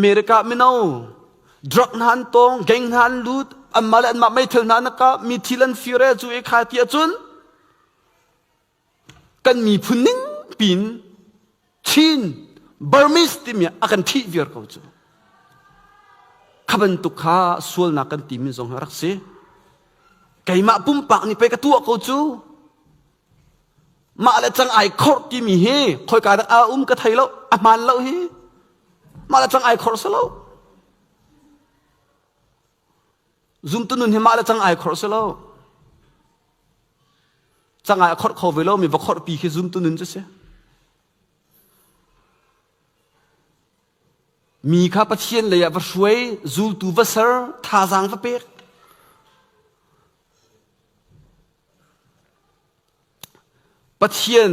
Amerika minau drug nan tong gang nan lut amalan ma mai thil nan ka mi thilan fire chu e kha tia chun kan mi phuning pin chin Burmese tim ya akan thi vir ko chu khaban tu kha sul na kan tim zong rak se kai ma pum pak ni pe ka tu ko chu ma la chang ai khor ki mi he khoi ka a ka thai lo aman lo hi ma la chang ai khor sa lo zoom tu nun hi ma la chang ai khor sa lo chang ai khor kho ve lo mi va khor pi khi zoom tu nun che seมีข้าพเจ้าเลยว่าช่วยจูลตูวัสร์ท่าจางว่าเป็กปะเทียน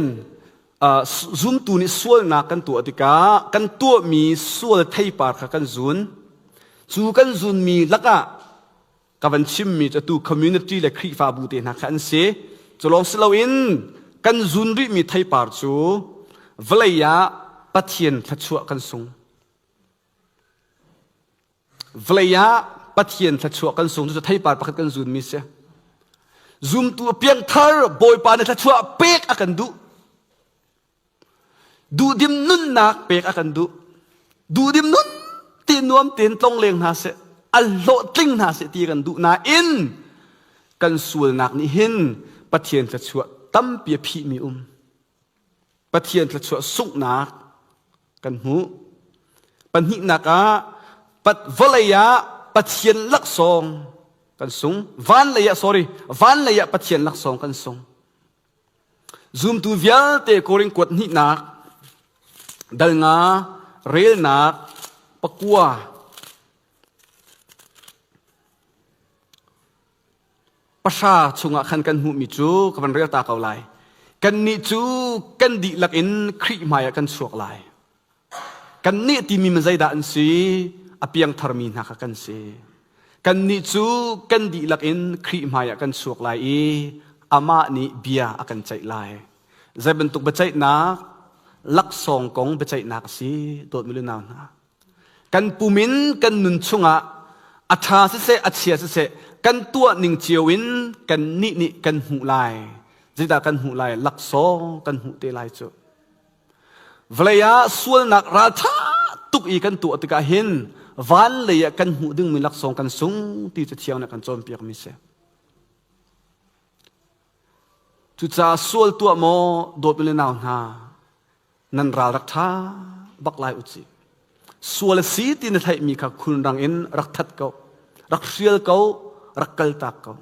จุนตูนี่ส่วนนักกันตัวติกากันตัวมีส่วนไทยปาร์คกันจุนจูกันจุนมีลักอะกับวันชิมมีจะตูคอมมูนิตี้และครีฟาบูเตนักขันเสจะลองสลาวินกันจุนริมีไทยปาร์จูวลัยยะปะเทียนทัชชัวกันทรงวลัยยะปะเทียนทัชชัวกันทรงจะไทยปาร์คกันจุนมีเสจุนตัวเพียงเธอบอยปานทัชชัวเป็กอากันดูดิมนุ่นนักเป็กอากันดูดิมนุ่นตีนวมตีนตรงเลงหาเสอัลโลติ้งหาเสตีกันดูนาอินกันส่วนนักนี่หินปะเทียนทัชชัวตั้มเปียพีมีปะเทียนทัชชัวสุกนักกันหูปัญหินักะปัดวลัยยะปะเทียนลักซองกันสงวันเลยะ sorry วันเลยะปะเทียนลักซองกันสงzoom tu vial te koring kwat ni nak dal nga rel nak pakua pasha chunga khan kan hu mi chu kan rel ta kau lai kan ni chu kan di lak in khri maya kan suak lai kan ni ti mi mazai da an si apiang tharmi na ka kan si kan ni chu kan di lak in khri maya kan suak lai e ama ni bia akan cai lai zai bentuk bacai nak lak song kong bacai nak si dot milu naw na kan pumin kan nun chunga atha se achia se kan tua ning chiawin kan ni kan hu lai zida kan hu lai lak song kan hu te lai chu vlaya sul nak ra tha tuk i kan tu atika hin van leya kan hu ding mi lak song kan sung ti cha thiaw na kan chom piak mi se tu cha sul tu mo dot mi le naw na nan ra rak tha bak lai uchi sul si ti na thai mi kha khun rang in rak that ko rak rial ko rak kal tak ko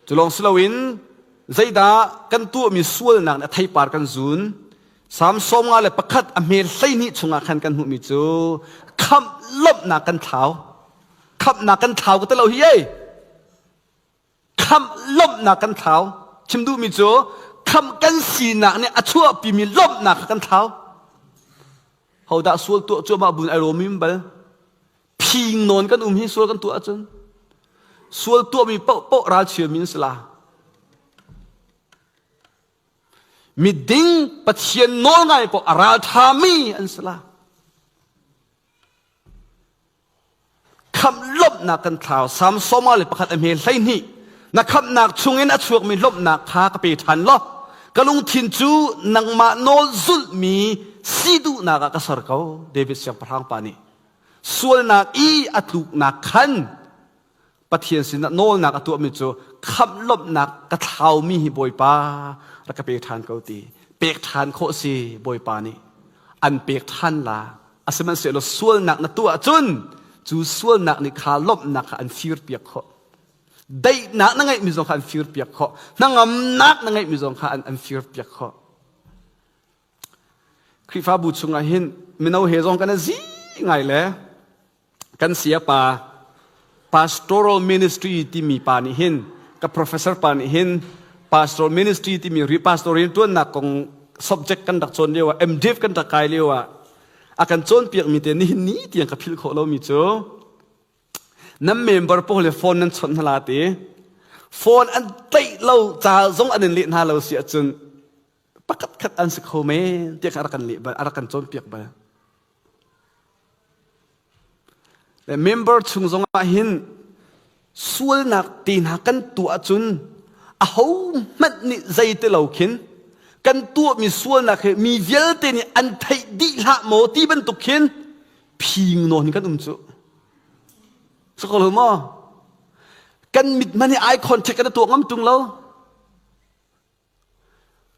chulong slowin zaida kan tu mi sul nak na thai par kan zun sam som nga le pakhat a mel hlai ni chunga khan kan hu mi chu kham lop na kan thau khap na kan thau ko te lo hi ei kham lop na kan thau chim du mi chu kham kan si na ne achua pi mi lop na kan thau hoda sul tu chu ma bun ai ro mim bal phing non kan hi sul kan tu achun sul tu mi po ra chhe min sla mi ding pathian nol ngai po aral thami an sala kham lop na kan thau sam somale pakhat am he hlai ni na kham nak chungin achuak mi lop na kha ka pe than lo kalung thin chu nang ma nol zul mi sidu na ka sar ko david siang parang pani sul na i atuk na khan pathian sin na nol na ka tu mi chu kham lop na ka thau mi hi boy paรักเปกทานเขาตีเปกทานโคสีบอยปานี่อันเปกทานลาอาศัยมันเสียเราส่วนหนักในตัวจุนจูส่วนหนักในขาลบหนักอันฟิวเปียกเขาได้หนักนั่งไงมีสองขาอันฟิวเปียกเขานั่งอำนักนั่งไงมีสองขาอันฟิวเปียกเขาคริฟ้าบุตรชงไงเห็นมีเอาเหตุกันนะสิไงแหละกันเสียป่า pastoral ministry ที่มีป่านี่เห็นกับ professor ป่านี่เห็นpastoral ministry ที่มีรีpastoral ตัวนักของ subject กันดักชนเรียกว่า MDiv กันดักไกเรียกว่าอาการชนเปียกมีแต่นี่ที่ยังกับพิลโคเรามีโจน้ำเมมเบอร์พวกเลยโฟนนั้นชนทลาตีโฟนอันเตะเราจ่าส่งอันนี้เลี้ยงหาเราเสียจนปักขัดอันสักโคเมเตียกอารักันเลี้ยบอารักันชนเปียกไป และ member ชุงจงอาหินส่วนนักตีนหากันตัวจุนเขามันนี่ใจเตลาขินกันตัวมีส่วนนักมีเวลเตนี่อันไทยดีละโมที่เป็นตุขินพิงนอนกันจุสกอลมอกันมิดมันนี่ไอคอนแทคกันตัวงั้มตุงแล้ว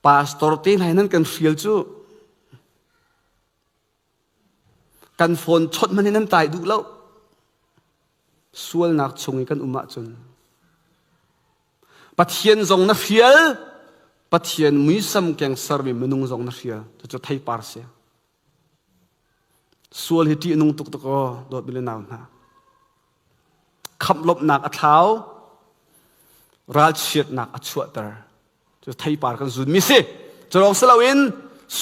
พาสตอร์ตีนให้นั่นกันเฟียลจูกันฝนชดมันนี่นั่นตายดูแล้วส่วนนักชงกันจุนปะเทียนจงนักเฟียลปะเทียนมุยซัมแกงสารวิมนุงจงนักเฟียลจะไทยปาร์เซียส่วนเหตุนุงตุกตะกอโดดบิเลนาวนะขับลบนักอัฐเท้าราชเชียดนักอัจฉริยะจะไทยปาร์กันจุนมิสิจะลองสลาวิน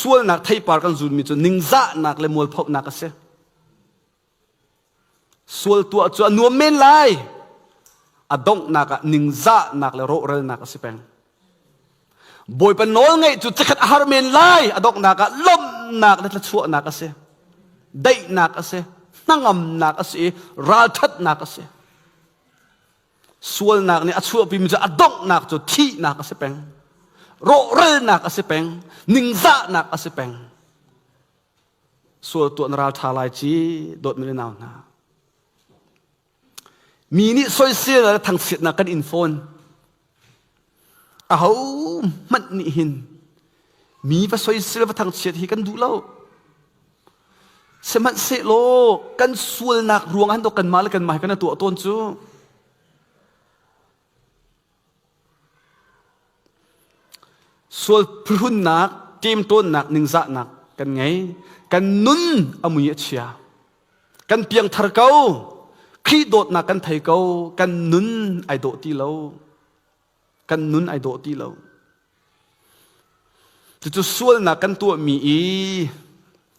ส่วนนักไทยปาร์กันจุนมิจนนิงซ่านักเลมัวพบนักเสียส่วนตัวจวนนัวเมนไลอดงนักนิงซ่านักเลโรเรนักสิเป็นบอยเป็นโนลไงจุดจะขัดอาหารเมนไลอดงนักล้มนักเลชั่วนักเสียได้นักเสียนั่งนักเสียราชัดนักเสียส่วนนักนี่อัจฉริยะพิมพ์จะอดงนักจุดที่นักสิเป็นโรเรนักสิเป็นนิงซ่านักสิเป็นส่วนตัวนราชาลายจีโดดไม่ได้นาวนะมีนี่ซอยเสียแล้วทางเสียนักกันอินโฟนมันนี่หินมีว่าซอยเสียแล้วทางเสียที่กันดูแล้วเสมันเสโลกันส่วนนักรวงอันตัวกันมาแล้วกันมากันตัวต้นจูส่วนพรุนนักเกมต้นนักหนึ่งจะนักกันไงกันนุนอมุยเชียกันเพียงทาร์เกาขี้โดดนักกันไทยเกากันนุนไอโดตีเรากันนุนไอโดตีเราจะส่วนนักกันตัวมี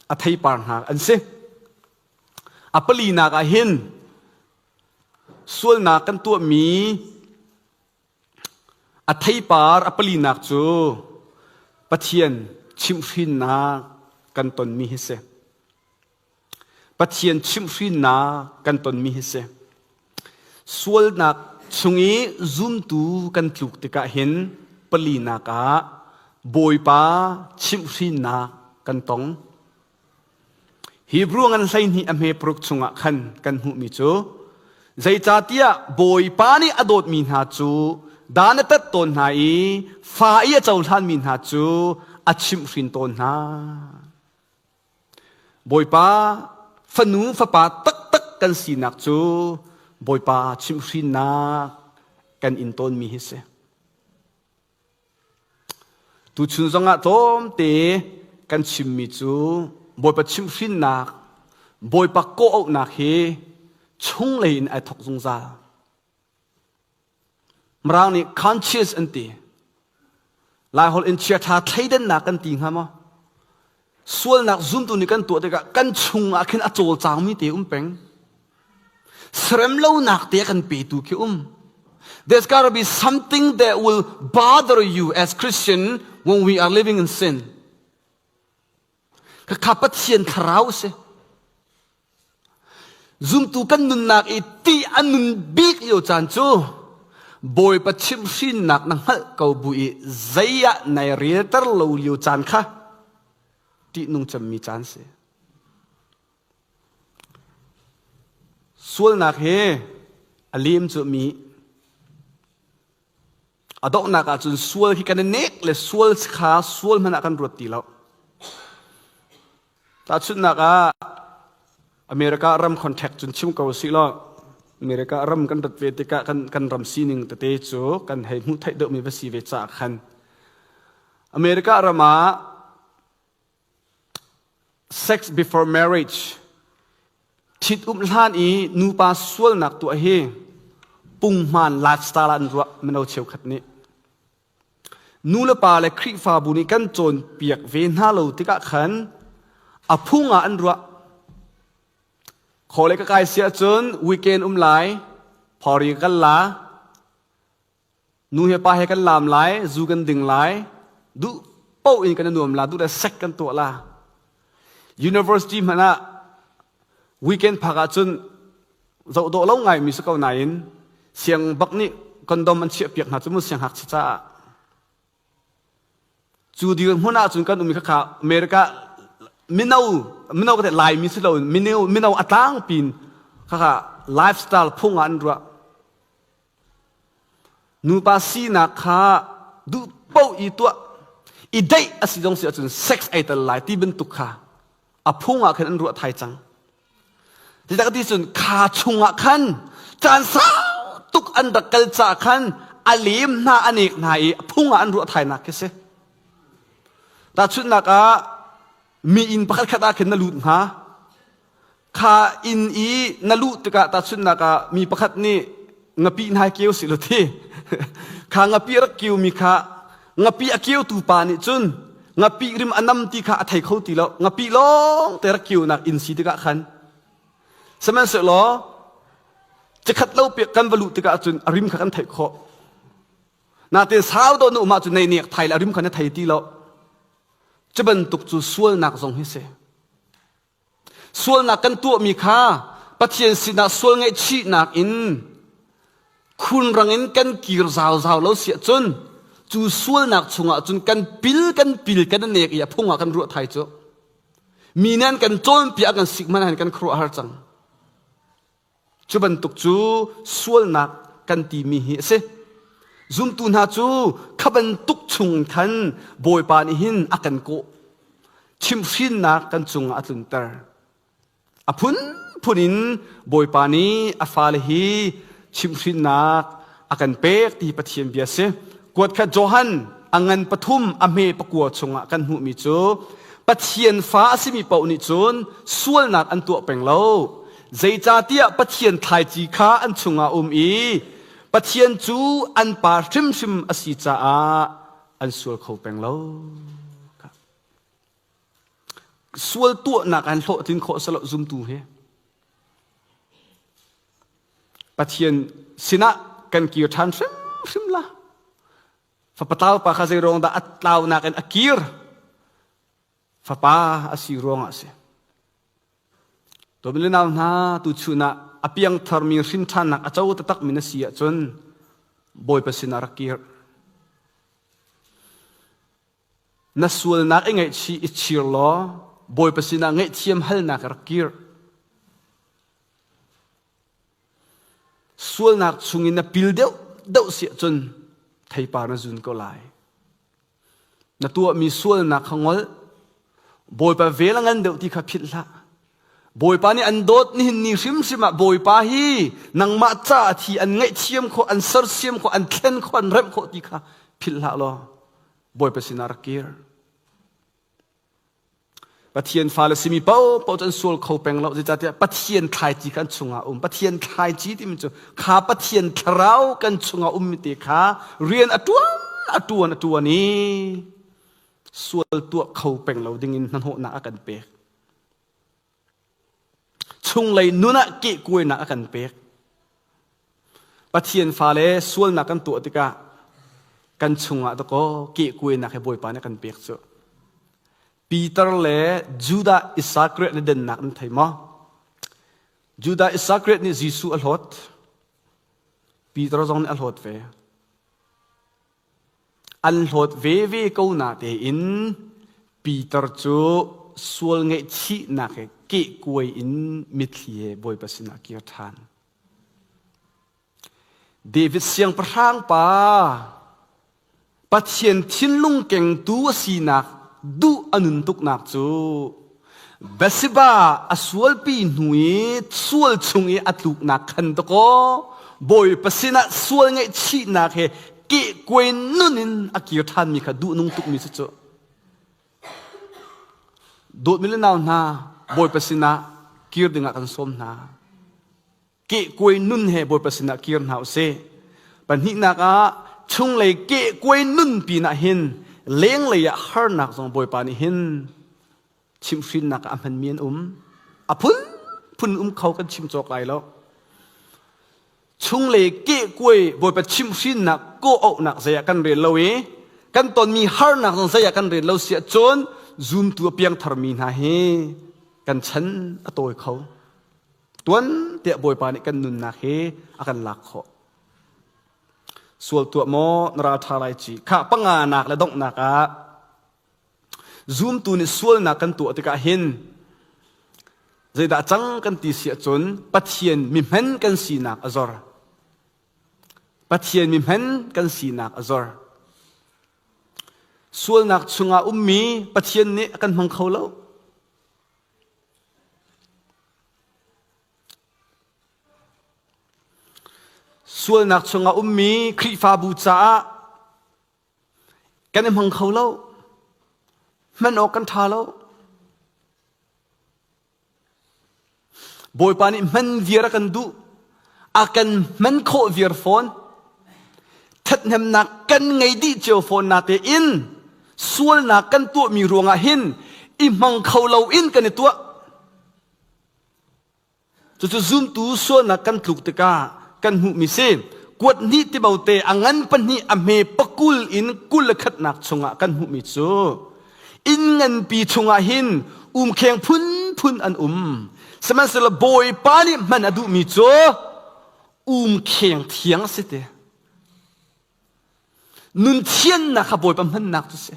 อัฐิปาร์หาอันเสอัปลีนักเห็นส่วนนักกันตัวมีอัฐิปาร์อัปลีนักจูปะเทียนชิมฟินนักกันตนมีเสปะเทียนชิมฟินนักกันตนมีเสส่วนนักชงอีซุมตูกันถูกติกะเห็นปลีนักะบอยปาชิมฟินนักกันตงฮีบรูงันไซนี่อเมปรุกชงะขันกันหูมิจูใจจ่าเตียบอยปานี่อดดมีนาจูดานตัดต้นหายฟ้าเจ้าท่านมีนาจูอัชิมฟินต้นหาบอยปาฟันูฟ้าปาตักกันสีนักจูบอยปาชิมฟินนักกันอินต้นมีฮิเสตุชุนจงะโตมเตกันชิมมิจูบอยปาชิมฟินนักบอยปาโกเอานักเฮชงเลยอินไอทกจงซามราวนี่ conscious อันตีลายฮอลอินเชียท่าไทยเดินนักกันตีฮะมั้งส่วนนักซุ่มตัวนี้กันตัวเด็กกันชุงอาคินอโจลจางมีเตะเป็งเสร็จแล้วนักเตะกันเปิดตัวคิthere's gotta be something that will bother you as Christian when we are living in sin ก็ขับปะเทียนคราวเสซุ่มตัวกันนุนนักอีตีอันนุนบิ๊กอยู่จานจูบอยปัจฉิมชินนักนังฮัลเกาบุยใจยะในเรียตร์เราเลียวจานค่ะที่นุ่งจำมีจานเสียส่วนนักเฮอลิมจะมีอดอกนักอาจจะส่วนที่กันเน็กและส่วนขาส่วนมันนักกันรวดตีแล้วแต่ชุดนักอเมริการัมคอนแทคจนชิมเกาสิล้ออเมริการัมกันตัดเวติกะกันรำซีนิงตัดเตจูกันให้มุทัยเดมีภาษีเวจากขันอเมริการัมsex before marriage ทิดล้านอีนูปาส่วนนักตัวเฮปุ่งมันไลฟ์สไตล์อันรัวมันเอาเชี่ยวขัดนี้นูละปาและคริฟาบุนิกันโจนเปียกเวนฮาโลติกะขันอพุ่งอันรัวขอเลยก็กายเสียจนวีเกนไหลพอรีกันละนูเฮปาให้กันลามไหลจูกันดึงไหลดูเป้าอินกันนวมละดูแต่เซ็กกันตัวละ University มันนะวีเกนพักจน dẫu độ lâu ngày mi sẽ câu này xiang bắc ni con đom anh chia biệt hạt chúng mình xiang hạt cha chú đi hôm nay chúng con umi khá America minau cái lại mi sẽ lâu minau atang pin khá lifestyle phong anh rồi nu pasi na khá du bao itu idai asidong si achun sex ai tal lai ti bentuk kha aphunga khan anru thai chang tidak ti chun kha chunga khan chan sao tuk an da kal cha khan alim na anik nai aphunga anru thai na kese ta chun na ka mi in pakhat khata khen na lut ha kha in i na lut ka ta chun na ka mi pakhat ni ngapi nai keu si lo thi kha ngapi rak keu mi kha ngapi akiu tu pa ni chun ngapi rim anam ti kha athai khau ti lo ngapi long te ra kiu nak in si ti ka khan saman se lo chakhat lo pe kan valu ti ka chun arim kha kan thai kho na te sao do nu ma chun nei nek thai la rim khan thai ti lo chaban tuk chu sual nak zong hi se sual nak kan tu mi kha pathian sina sual ngai chi nak in khun rangin kan kir zau zau lo sia chun chu sual nak chunga chun kan pil kan nek ya phunga kan ru thai chu minan kan chon pia kan sikman han kan khru har chang chuban tuk chu sual nak kan ti mi hi se zum tu na chu khaban tuk chung than boy pa ni hin akan ko chim fin nak kan chunga atlun tar apun punin boy pa ni afal hi chim fin nak akan pek ti pathian bia se quật khát Johan angan pathum ame pakua chunga kan hu mi chu pathian fa asimi pau ni chun sual nak an tu peng lo zai cha tia pathian thai chi kha an chunga i pathian chu an pa shim asi cha a an sual khau peng lo sual tu nak an tho tin kho salo zum tu he pathian sina kan ki than shim la fa pataw pa kasi rong da atlaw nakin akir fa pa asi rong ase to bilinaw na tu chuna apiang tharmi rin than nak achaw tatak minasia chun boy pa sinarakir nasul nak ngai chi ichir lo boy pa sina ngai thiam hal nak rakir sul nak chungin na pildeu deu sia chun thầy pa na zun ko lai na tua mi sual na khangol boy pa velangan deu ti kha phit la boy pa ni an dot ni ni sim sima boy pa hi nang ma cha thi an ngai thiam kho an sar siam kho an thlen kho an rem kho ti kha phit la lo boy pa sinar kir pathian fa la simi pau chan sual kho peng lo ja tia pathian thai chi kan chunga pathian thai chi ti mi chu kha pathian tharau kan chunga mi te kha rian atuan ni sual tu kho peng lo ding in nan ho na kan pek chung lei nuna ki kuai na kan pek pathian fa le sual na kan tu ti ka kan chunga to ko ki kuai na ke boy pa na kan pek chu Peter le Judah Iscariot ni den nak thai ma Judah Iscariot ni Jesu alhot Peter zong ni alhot ve ko na te in Peter chu sual ngai chi na ke kuai in mithlie boy pasina ki than David siang prang pa pathian thinlung keng tu sinak du anun tuk nak chu Basiba aswal pi nui sual chungi atluk nak khan to ko boy pasina sual ngai chi nak he ki kwen nunin akir than mi kha du nung tuk mi chu dot milinaw na boy pasina kir dinga kan som na ki kwen nun he boy pasina kir na se pan hi na ka chung le ki kwen nun pi na hin leng le ya har nak zong boy pa ni hin chim fin nak amhan mien phun khau kan chim chok lai lo chung le ke koi boy pa chim fin nak ko au nak zaya kan re lo e kan ton mi har nak zong zaya kan re lo sia chon zoom tu piang tharmi na he kan chan atoi khau tuan เตะบอยปานี่กันนุนนักเฮอากันลักขอส่วนตัวโมนราธาไลจีข้าปังงานักและดงนักอะซูมตัวนี่ส่วนนักกันตัวติกาหินใจด่าจังกันตีเสียจนปัทเทียนมิมเห็นกันสีนักอจอร์ปัทเทียนมิมเห็นกันสีนักอจอร์ส่วนนักชงอามีปัทเทียนนี่กันมังเขาแล้วส่วนนักชงอามีคริฟาบูจ้ากันมังเขาแล้วมันออกกันทาแล้วบอยปานี่มันเวียร์กันดูอากันมันโคเวียร์ฟอนทัดนำนักกันไงดีเจ้าฟอนนาเตอินส่วนนักกันตัวมีรวงอาหินอิมังเขาเราอินกันในตัวจะซูมตูส่วนนักกันถูกตะกากันหูมิเซกวดนี้ที่เบาเตอังันปันนี้อเมปกุลอินกุลขัดนักชงะกันหูมิโซอินเงินปีชงอาหินเคียงพุนอันสมัยสละบอยปานี่มันอดูมิโซเคียงเทียงสิเตนุนเทียนนะขบอยปมันนักตุเส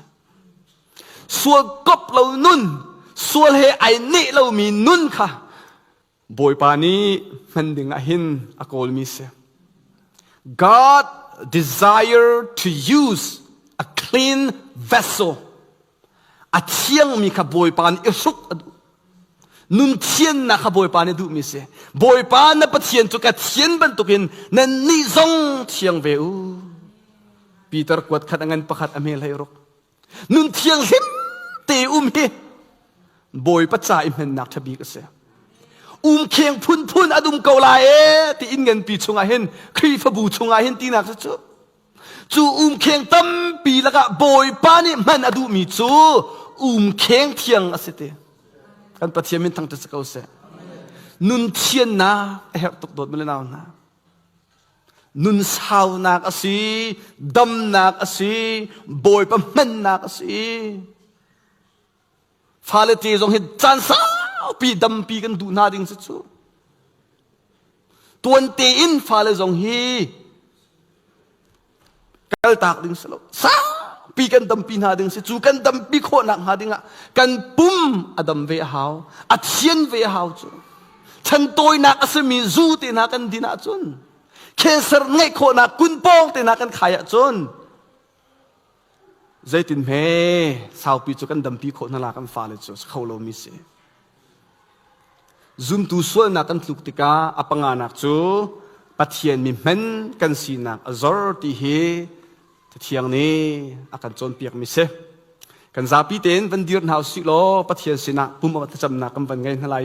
ส่วนกบเรานุนส่วนเฮไอเนเรามีนุนค่ะบอยปานี่มันดึงอาหินอากอลมิเซ God desire to use a clean vessel อาเทียงมีขบอยปานี่สุกนุนเทียนนะขบอยปานี่ดูมิเซบอยปานนะปะเทียนจุกะเทียนบันตุกินนั่นนิซงเทียงเวอูปีเตอร์กวดขัดงันประคัดอเมลัยรกนุนเทียงหิมเตเฮบอยปัจจัยมันนักทบีกเสเคียงพุนอดุมเกาลายที่อินเงินปีชงอาเห็นครีฟบูชงอาเห็นตีนักจู่เคียงตั้มปีละกะบอยปานี่มันอดุมีจู่เคียงเทียงอสิเตกันปะเทียมินทั้งจะสกาวเสนุนเทียนนะเฮตกโดดมาเลยนะนุนสาวนักอสีดำนักอสีบอยปะมันนักอสีฟาเลตีจงเห็นจันสาวปีดำปีกันดูนาดิ่งสุดตัวเตอินฟาเลจงเฮกัลตากดิ่งสลบสาวปีกันดำปีนาดิ่งสุดกันดำปีโคนักหาดิ่งกันปุ่มอดัมเวหาวอัดเชียนเวหาวจูฉันตัวนักอสมีจูตีนักกันดินาจุนเคสร์ไงโคนักกุนปองตีนักกันขายจุนใจตินเมสาวปีจูกันดำปีโคนักกันฟาเลจูเขาโลมิเซซุมตูส่วนนักกันทุกติกาอปังงานักจูปัทเทียนมีมันกันสีนักอจอร์ตีเฮเที่ยงนี้อาการจนเปียกมิเซกันซาปีเต็นวันเดือนหาวสิโลปัทเทียนสีนักปุ่มอัตจำนักกันวันไงนั่นแหละ